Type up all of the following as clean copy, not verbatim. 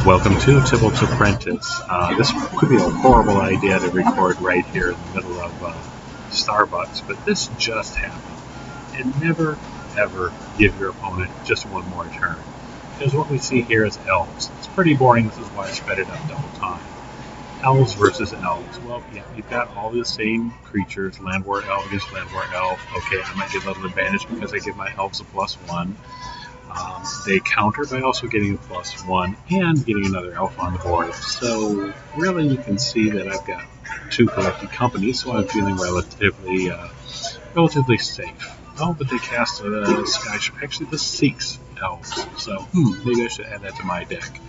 Welcome to Tibalt's Apprentice. This could be a horrible idea to record right here in the middle of Starbucks, but this just happened. And never, ever give your opponent just one more turn. Because what we see here is elves. It's pretty boring, this is why I sped it up double time. Elves versus elves. Well, yeah, you've got all the same creatures. Llanowar Elf against Llanowar Elf. Okay, I might get a little advantage because I give my elves a +1. They counter by also getting a +1 and getting another elf on the board. So really you can see that I've got two collected companies, so I'm feeling relatively safe. Oh, but they cast a Skyshroud. Actually, this seeks elves, so maybe I should add that to my deck.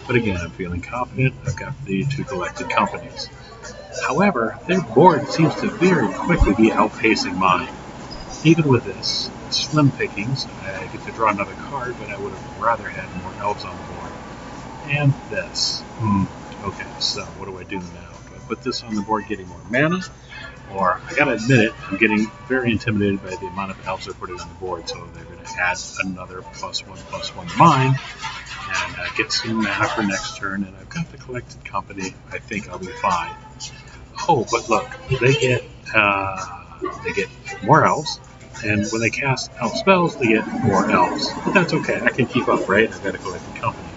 But again, I'm feeling confident. I've got the two collected companies. However, their board seems to very quickly be outpacing mine. Even with this, slim pickings, I get to draw another card, but I would have rather had more elves on the board. And this. Okay, so what do I do now? Do I put this on the board getting more mana? Or, I gotta admit it, I'm getting very intimidated by the amount of elves they're putting on the board, so they're going to add another +1/+1 to mine, and get some mana for next turn, and I've got the collected company. I think I'll be fine. Oh, but look, they get more elves, and when they cast elf spells, they get more elves. But that's okay, I can keep up, right? I've got a collected company.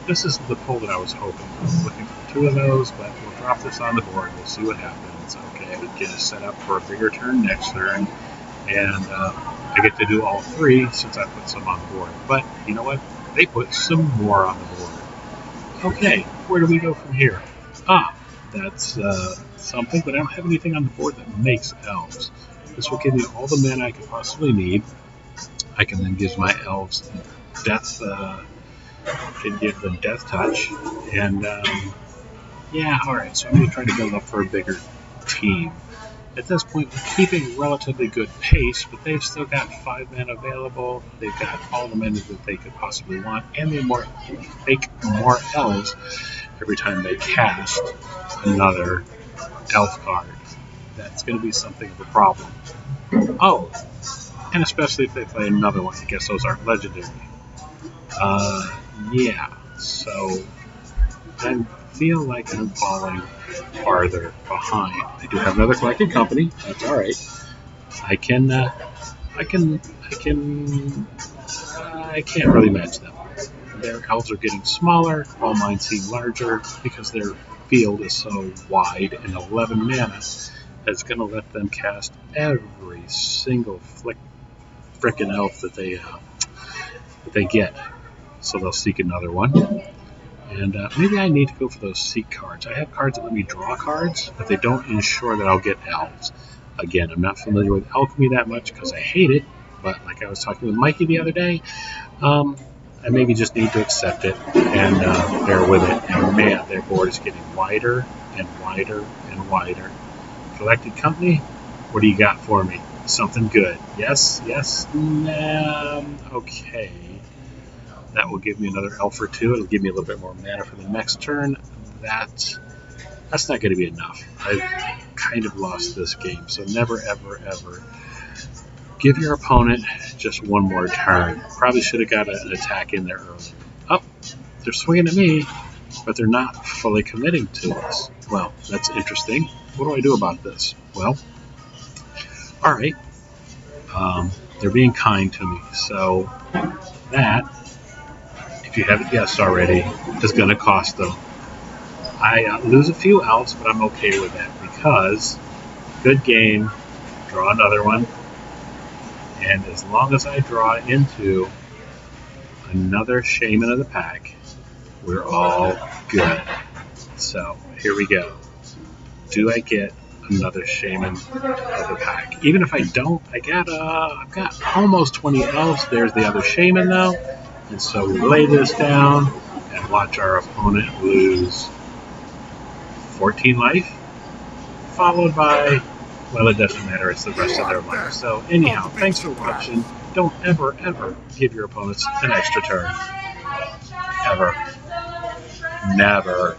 This is the pull that I was hoping. I was looking for two of those, but we'll drop this on the board. We'll see what happens. Okay, we get a set up for a bigger turn next turn, and I get to do all three since I put some on the board. But you know what? They put some more on the board. Okay, where do we go from here? That's something, but I don't have anything on the board that makes elves. This will give me all the mana I could possibly need. I can then give my elves death. Can give them death touch, and yeah, all right. So I'm going to try to build up for a bigger team. At this point, we're keeping relatively good pace, but they've still got 5 mana available. They've got all the mana that they could possibly want, and they make more elves every time they cast another elf card. That's going to be something of a problem. Oh, and especially if they play another one. I guess those aren't legendary. Yeah, so I feel like I'm falling farther behind. I do have another collected company. That's all right. I can't really match them. Their elves are getting smaller, while mine seem larger because their field is so wide, and 11 mana is going to let them cast every single frickin' elf that they get. So they'll seek another one. And maybe I need to go for those seek cards. I have cards that let me draw cards, but they don't ensure that I'll get elves. Again, I'm not familiar with alchemy that much because I hate it, but like I was talking with Mikey the other day, I maybe just need to accept it and bear with it. And man, their board is getting wider and wider and wider. Collected company, what do you got for me? Something good. Yes? Okay. That will give me another elf or two. It'll give me a little bit more mana for the next turn. That's not going to be enough. I've kind of lost this game. So never, ever, ever give your opponent just one more turn. Probably should have got an attack in there early. Oh, they're swinging at me, but they're not fully committing to us. Well, that's interesting. What do I do about this? Well, all right. They're being kind to me. So that, if you haven't guessed already, is going to cost them. I lose a few elves, but I'm okay with that because good game, draw another one, and as long as I draw into another Shaman of the pack, we're all good. So here we go. Do I get another Shaman of the pack? Even if I don't, I've got almost 20 elves. There's the other Shaman though. And so we lay this down and watch our opponent lose 14 life, followed by, well, it doesn't matter, it's the rest of their life. So anyhow, thanks for watching. Don't ever, ever give your opponents an extra turn. Ever. Never.